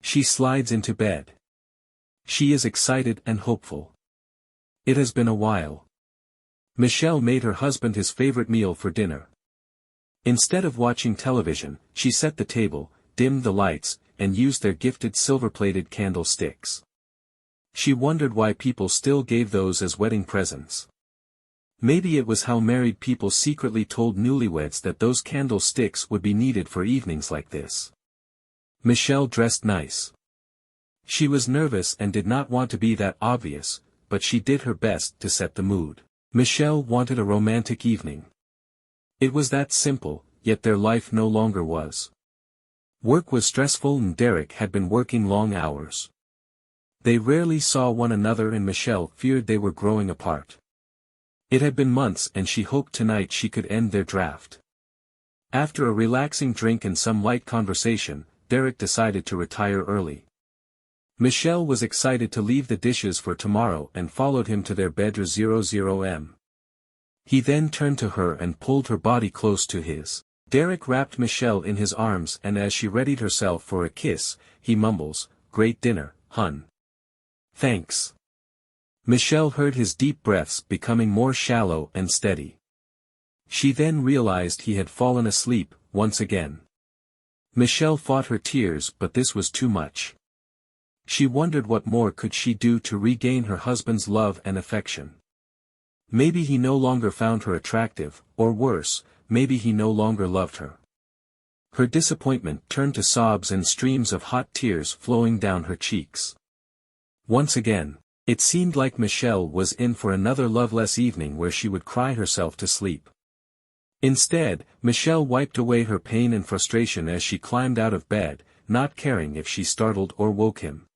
She slides into bed. She is excited and hopeful. It has been a while. Michelle made her husband his favorite meal for dinner. Instead of watching television, she set the table, dimmed the lights, and used their gifted silver-plated candlesticks. She wondered why people still gave those as wedding presents. Maybe it was how married people secretly told newlyweds that those candlesticks would be needed for evenings like this. Michelle dressed nice. She was nervous and did not want to be that obvious, but she did her best to set the mood. Michelle wanted a romantic evening. It was that simple, yet their life no longer was. Work was stressful and Derek had been working long hours. They rarely saw one another and Michelle feared they were growing apart. It had been months and she hoped tonight she could end their draft. After a relaxing drink and some light conversation, Derek decided to retire early. Michelle was excited to leave the dishes for tomorrow and followed him to their bed at 00 am. He then turned to her and pulled her body close to his. Derek wrapped Michelle in his arms and as she readied herself for a kiss, he mumbles, "Great dinner, hun." "Thanks." Michelle heard his deep breaths becoming more shallow and steady. She then realized he had fallen asleep, once again. Michelle fought her tears but this was too much. She wondered what more could she do to regain her husband's love and affection. Maybe he no longer found her attractive, or worse, maybe he no longer loved her. Her disappointment turned to sobs and streams of hot tears flowing down her cheeks. Once again, it seemed like Michelle was in for another loveless evening where she would cry herself to sleep. Instead, Michelle wiped away her pain and frustration as she climbed out of bed, not caring if she startled or woke him.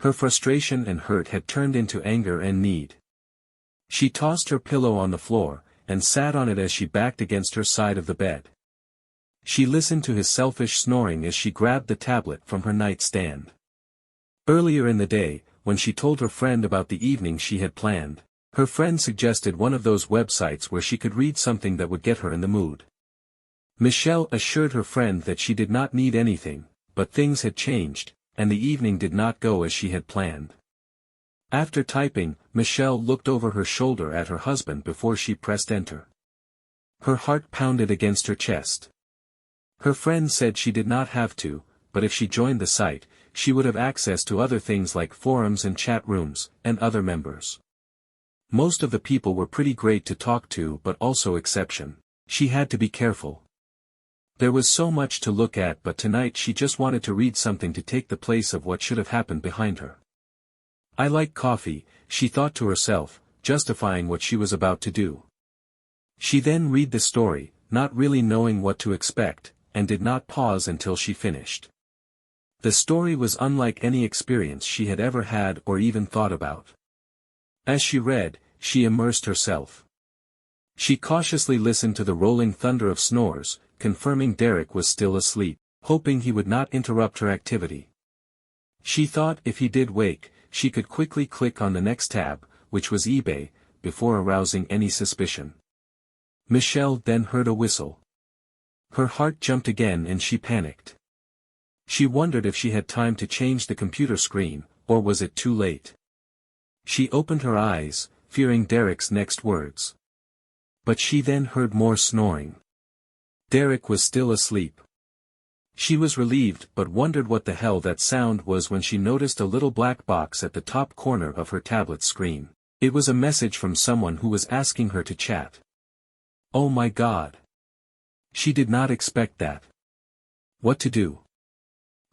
Her frustration and hurt had turned into anger and need. She tossed her pillow on the floor, and sat on it as she backed against her side of the bed. She listened to his selfish snoring as she grabbed the tablet from her nightstand. Earlier in the day, when she told her friend about the evening she had planned, her friend suggested one of those websites where she could read something that would get her in the mood. Michelle assured her friend that she did not need anything, but things had changed, and the evening did not go as she had planned. After typing, Michelle looked over her shoulder at her husband before she pressed enter. Her heart pounded against her chest. Her friend said she did not have to, but if she joined the site, she would have access to other things like forums and chat rooms, and other members. Most of the people were pretty great to talk to but also exception. She had to be careful. There was so much to look at but tonight she just wanted to read something to take the place of what should have happened behind her. "I like coffee," she thought to herself, justifying what she was about to do. She then read the story, not really knowing what to expect, and did not pause until she finished. The story was unlike any experience she had ever had or even thought about. As she read, she immersed herself. She cautiously listened to the rolling thunder of snores, confirming Derek was still asleep, hoping he would not interrupt her activity. She thought if he did wake, she could quickly click on the next tab, which was eBay, before arousing any suspicion. Michelle then heard a whistle. Her heart jumped again and she panicked. She wondered if she had time to change the computer screen, or was it too late. She opened her eyes, fearing Derek's next words. But she then heard more snoring. Derek was still asleep. She was relieved but wondered what the hell that sound was when she noticed a little black box at the top corner of her tablet screen. It was a message from someone who was asking her to chat. Oh my God! She did not expect that. What to do?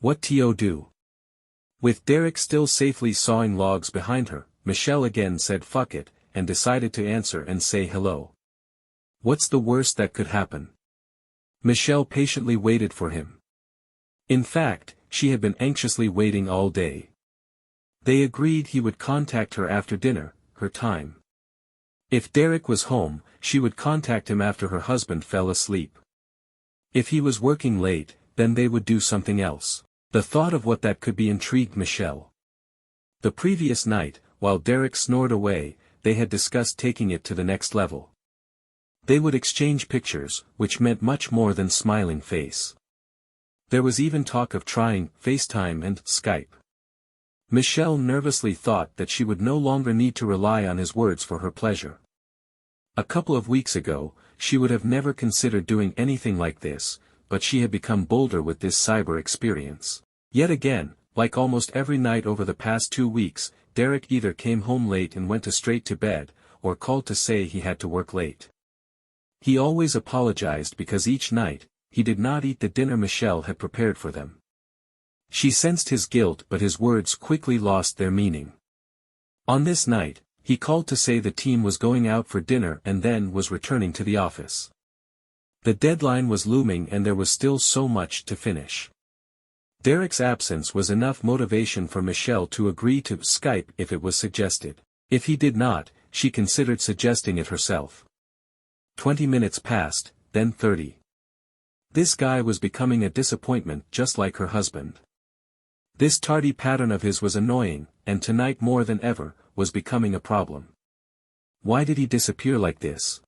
What to do? With Derek still safely sawing logs behind her, Michelle again said fuck it, and decided to answer and say hello. What's the worst that could happen? Michelle patiently waited for him. In fact, she had been anxiously waiting all day. They agreed he would contact her after dinner, her time. If Derek was home, she would contact him after her husband fell asleep. If he was working late, then they would do something else. The thought of what that could be intrigued Michelle. The previous night, while Derek snored away, they had discussed taking it to the next level. They would exchange pictures, which meant much more than smiling face. There was even talk of trying FaceTime and Skype. Michelle nervously thought that she would no longer need to rely on his words for her pleasure. A couple of weeks ago, she would have never considered doing anything like this, but she had become bolder with this cyber experience. Yet again, like almost every night over the past 2 weeks, Derek either came home late and went straight to bed, or called to say he had to work late. He always apologized because each night, he did not eat the dinner Michelle had prepared for them. She sensed his guilt, but his words quickly lost their meaning. On this night, he called to say the team was going out for dinner and then was returning to the office. The deadline was looming and there was still so much to finish. Derek's absence was enough motivation for Michelle to agree to Skype if it was suggested. If he did not, she considered suggesting it herself. 20 minutes passed, then 30. This guy was becoming a disappointment just like her husband. This tardy pattern of his was annoying, and tonight more than ever, was becoming a problem. Why did he disappear like this?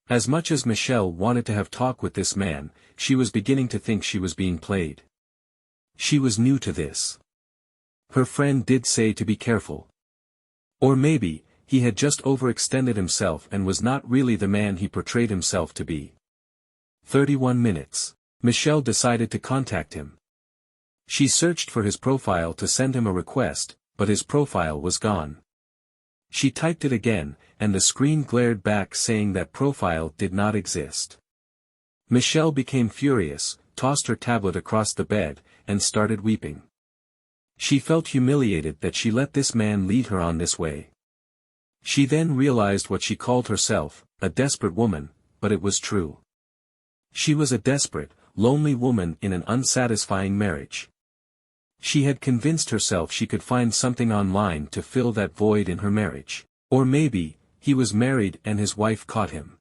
As much as Michelle wanted to have talk with this man, she was beginning to think she was being played. She was new to this. Her friend did say to be careful. Or maybe, he had just overextended himself and was not really the man he portrayed himself to be. 31 minutes. Michelle decided to contact him. She searched for his profile to send him a request, but his profile was gone. She typed it again, and the screen glared back saying that profile did not exist. Michelle became furious, tossed her tablet across the bed, and started weeping. She felt humiliated that she let this man lead her on this way. She then realized what she called herself, a desperate woman, but it was true. She was a desperate, lonely woman in an unsatisfying marriage. She had convinced herself she could find something online to fill that void in her marriage. Or maybe, he was married and his wife caught him.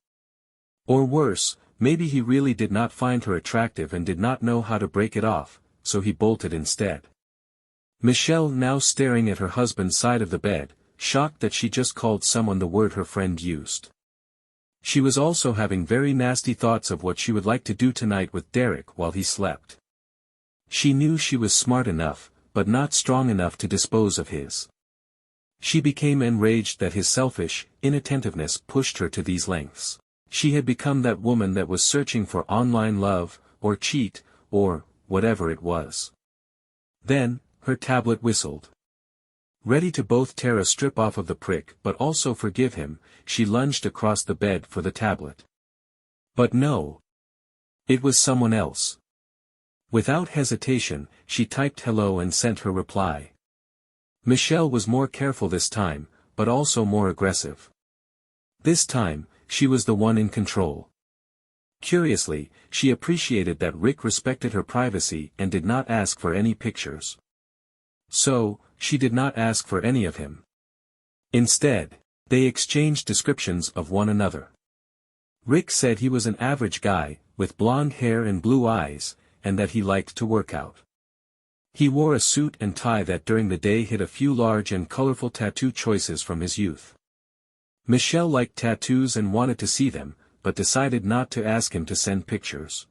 Or worse, maybe he really did not find her attractive and did not know how to break it off, so he bolted instead. Michelle now staring at her husband's side of the bed, shocked that she just called someone the word her friend used. She was also having very nasty thoughts of what she would like to do tonight with Derek while he slept. She knew she was smart enough, but not strong enough to dispose of his. She became enraged that his selfish inattentiveness pushed her to these lengths. She had become that woman that was searching for online love, or cheat, or whatever it was. Then, her tablet whistled. Ready to both tear a strip off of the prick but also forgive him, she lunged across the bed for the tablet. But no. It was someone else. Without hesitation, she typed hello and sent her reply. Michelle was more careful this time, but also more aggressive. This time, she was the one in control. Curiously, she appreciated that Rick respected her privacy and did not ask for any pictures. So, she did not ask for any of him. Instead, they exchanged descriptions of one another. Rick said he was an average guy, with blonde hair and blue eyes, and that he liked to work out. He wore a suit and tie that during the day hid a few large and colorful tattoo choices from his youth. Michelle liked tattoos and wanted to see them, but decided not to ask him to send pictures.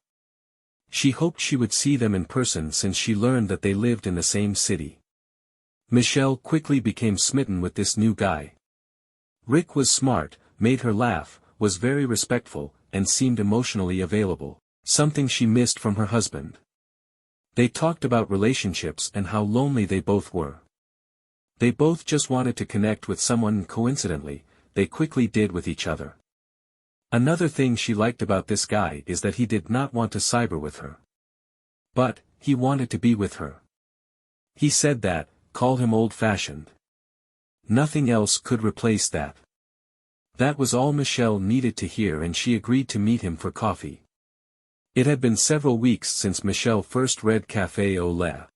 She hoped she would see them in person since she learned that they lived in the same city. Michelle quickly became smitten with this new guy. Rick was smart, made her laugh, was very respectful, and seemed emotionally available, something she missed from her husband. They talked about relationships and how lonely they both were. They both just wanted to connect with someone and coincidentally, they quickly did with each other. Another thing she liked about this guy is that he did not want to cyber with her. But, he wanted to be with her. He said that, call him old-fashioned. Nothing else could replace that. That was all Michelle needed to hear and she agreed to meet him for coffee. It had been several weeks since Michelle first read Café au Lait.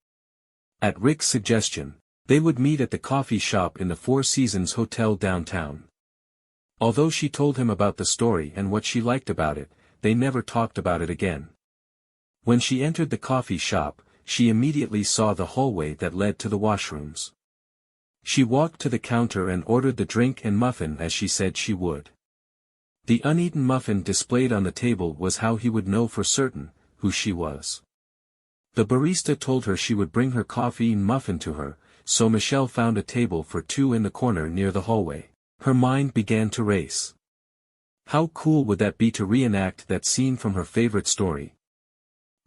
At Rick's suggestion, they would meet at the coffee shop in the Four Seasons Hotel downtown. Although she told him about the story and what she liked about it, they never talked about it again. When she entered the coffee shop, she immediately saw the hallway that led to the washrooms. She walked to the counter and ordered the drink and muffin as she said she would. The uneaten muffin displayed on the table was how he would know for certain who she was. The barista told her she would bring her coffee and muffin to her, so Michelle found a table for two in the corner near the hallway. Her mind began to race. How cool would that be to reenact that scene from her favorite story?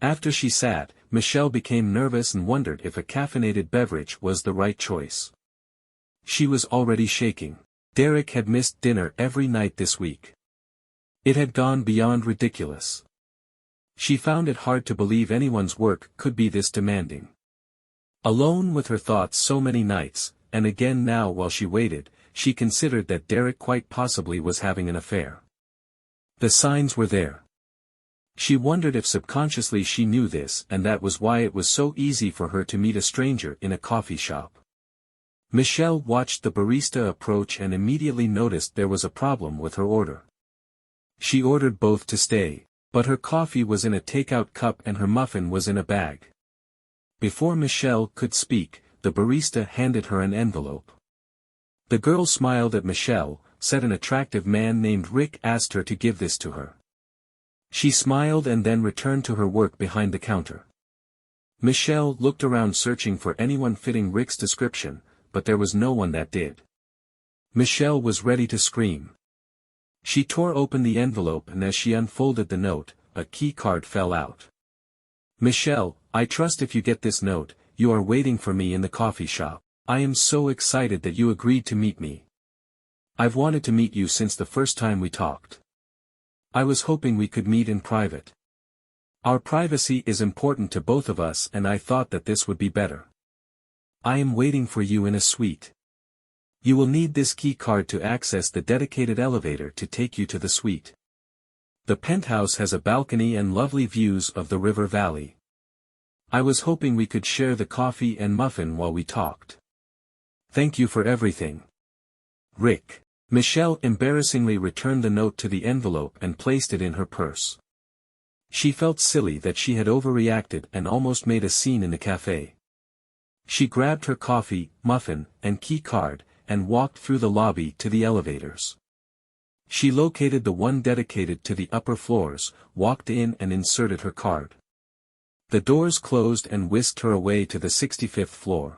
After she sat, Michelle became nervous and wondered if a caffeinated beverage was the right choice. She was already shaking. Derek had missed dinner every night this week. It had gone beyond ridiculous. She found it hard to believe anyone's work could be this demanding. Alone with her thoughts so many nights, and again now while she waited, she considered that Derek quite possibly was having an affair. The signs were there. She wondered if subconsciously she knew this and that was why it was so easy for her to meet a stranger in a coffee shop. Michelle watched the barista approach and immediately noticed there was a problem with her order. She ordered both to stay, but her coffee was in a takeout cup and her muffin was in a bag. Before Michelle could speak, the barista handed her an envelope. The girl smiled at Michelle, said an attractive man named Rick asked her to give this to her. She smiled and then returned to her work behind the counter. Michelle looked around searching for anyone fitting Rick's description, but there was no one that did. Michelle was ready to scream. She tore open the envelope and as she unfolded the note, a key card fell out. Michelle, I trust if you get this note, you are waiting for me in the coffee shop. I am so excited that you agreed to meet me. I've wanted to meet you since the first time we talked. I was hoping we could meet in private. Our privacy is important to both of us and I thought that this would be better. I am waiting for you in a suite. You will need this key card to access the dedicated elevator to take you to the suite. The penthouse has a balcony and lovely views of the river valley. I was hoping we could share the coffee and muffin while we talked. Thank you for everything. Rick. Michelle embarrassingly returned the note to the envelope and placed it in her purse. She felt silly that she had overreacted and almost made a scene in the cafe. She grabbed her coffee, muffin, and key card, and walked through the lobby to the elevators. She located the one dedicated to the upper floors, walked in and inserted her card. The doors closed and whisked her away to the 65th floor.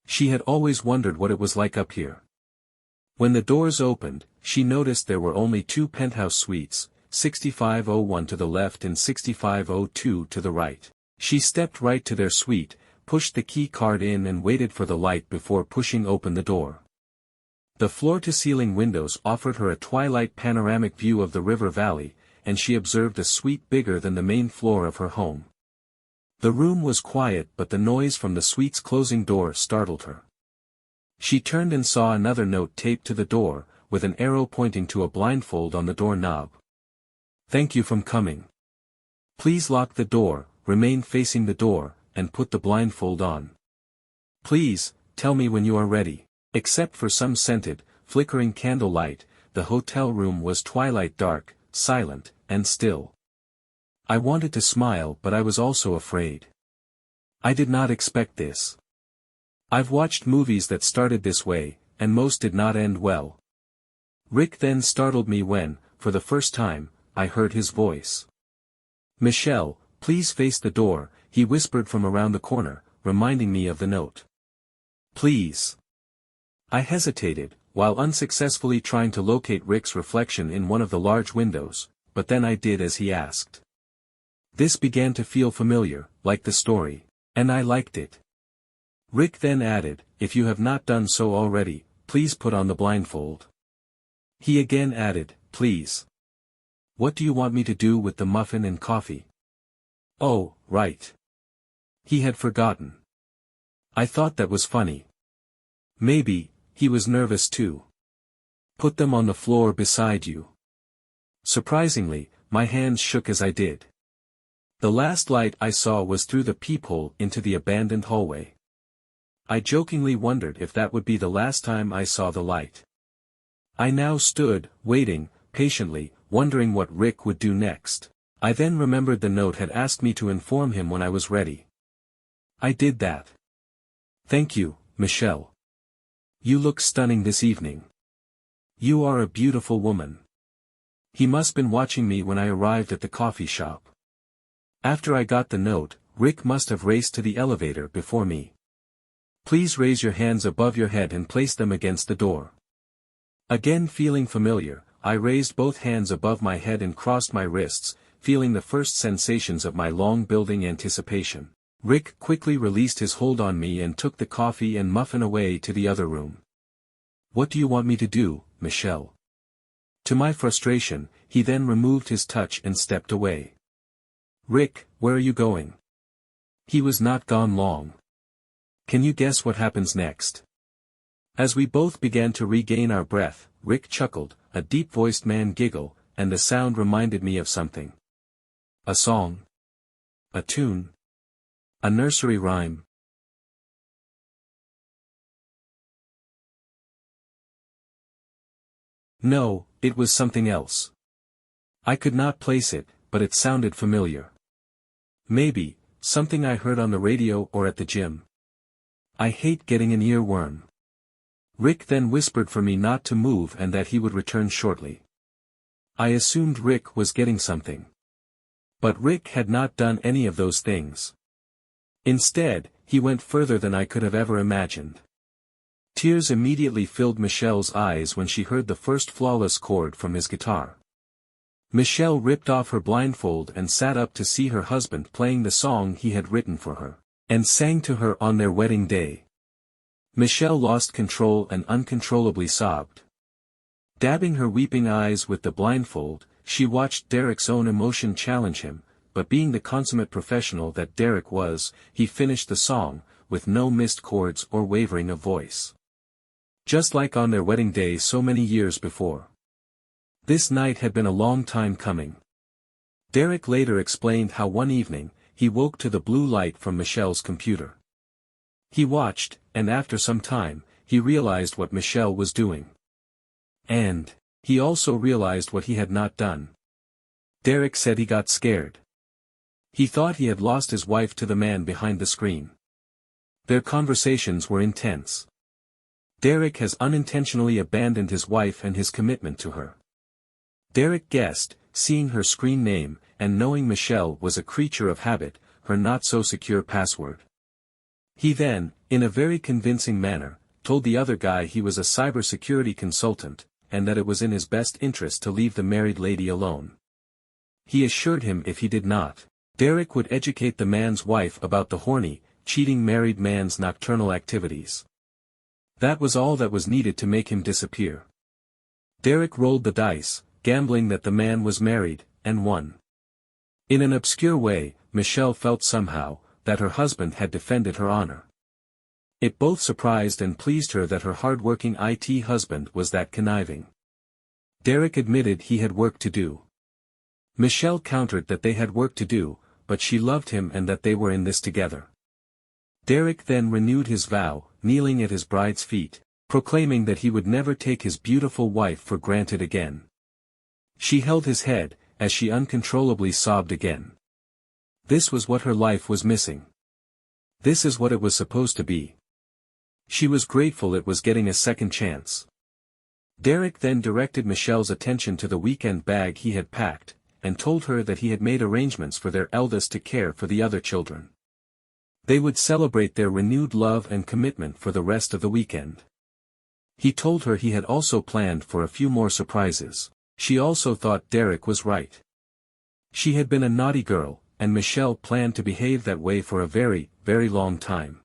She had always wondered what it was like up here. When the doors opened, she noticed there were only two penthouse suites, 6501 to the left and 6502 to the right. She stepped right to their suite, pushed the key card in and waited for the light before pushing open the door. The floor-to-ceiling windows offered her a twilight panoramic view of the river valley, and she observed a suite bigger than the main floor of her home. The room was quiet but the noise from the suite's closing door startled her. She turned and saw another note taped to the door, with an arrow pointing to a blindfold on the doorknob. Thank you for coming. Please lock the door, remain facing the door, and put the blindfold on. Please, tell me when you are ready. Except for some scented, flickering candlelight, the hotel room was twilight dark, silent, and still. I wanted to smile but I was also afraid. I did not expect this. I've watched movies that started this way, and most did not end well. Rick then startled me when, for the first time, I heard his voice. Michelle, please face the door, he whispered from around the corner, reminding me of the note. Please. I hesitated, while unsuccessfully trying to locate Rick's reflection in one of the large windows, but then I did as he asked. This began to feel familiar, like the story, and I liked it. Rick then added, if you have not done so already, please put on the blindfold. He again added, please. What do you want me to do with the muffin and coffee? Oh, right. He had forgotten. I thought that was funny. Maybe, he was nervous too. Put them on the floor beside you. Surprisingly, my hands shook as I did. The last light I saw was through the peephole into the abandoned hallway. I jokingly wondered if that would be the last time I saw the light. I now stood, waiting, patiently, wondering what Rick would do next. I then remembered the note had asked me to inform him when I was ready. I did that. Thank you, Michelle. You look stunning this evening. You are a beautiful woman. He must been watching me when I arrived at the coffee shop. After I got the note, Rick must have raced to the elevator before me. Please raise your hands above your head and place them against the door. Again feeling familiar, I raised both hands above my head and crossed my wrists, feeling the first sensations of my long-building anticipation. Rick quickly released his hold on me and took the coffee and muffin away to the other room. What do you want me to do, Michelle? To my frustration, he then removed his touch and stepped away. Rick, where are you going? He was not gone long. Can you guess what happens next? As we both began to regain our breath, Rick chuckled, a deep-voiced man giggle, and the sound reminded me of something. A song. A tune. A nursery rhyme. No, it was something else. I could not place it, but it sounded familiar. Maybe, something I heard on the radio or at the gym. I hate getting an earworm. Rick then whispered for me not to move and that he would return shortly. I assumed Rick was getting something. But Rick had not done any of those things. Instead, he went further than I could have ever imagined. Tears immediately filled Michelle's eyes when she heard the first flawless chord from his guitar. Michelle ripped off her blindfold and sat up to see her husband playing the song he had written for her, and sang to her on their wedding day. Michelle lost control and uncontrollably sobbed. Dabbing her weeping eyes with the blindfold, she watched Derek's own emotion challenge him, but being the consummate professional that Derek was, he finished the song, with no missed chords or wavering of voice. Just like on their wedding day so many years before. This night had been a long time coming. Derek later explained how one evening, he woke to the blue light from Michelle's computer. He watched, and after some time, he realized what Michelle was doing. And he also realized what he had not done. Derek said he got scared. He thought he had lost his wife to the man behind the screen. Their conversations were intense. Derek has unintentionally abandoned his wife and his commitment to her. Derek guessed, seeing her screen name, and knowing Michelle was a creature of habit, her not-so-secure password. He then, in a very convincing manner, told the other guy he was a cybersecurity consultant, and that it was in his best interest to leave the married lady alone. He assured him if he did not, Derek would educate the man's wife about the horny, cheating married man's nocturnal activities. That was all that was needed to make him disappear. Derek rolled the dice, gambling that the man was married, and won. In an obscure way, Michelle felt somehow, that her husband had defended her honor. It both surprised and pleased her that her hard-working IT husband was that conniving. Derek admitted he had work to do. Michelle countered that they had work to do, but she loved him and that they were in this together. Derek then renewed his vow, kneeling at his bride's feet, proclaiming that he would never take his beautiful wife for granted again. She held his head, as she uncontrollably sobbed again. This was what her life was missing. This is what it was supposed to be. She was grateful it was getting a second chance. Derek then directed Michelle's attention to the weekend bag he had packed, and told her that he had made arrangements for their eldest to care for the other children. They would celebrate their renewed love and commitment for the rest of the weekend. He told her he had also planned for a few more surprises. She also thought Derek was right. She had been a naughty girl, and Michelle planned to behave that way for a very, very long time.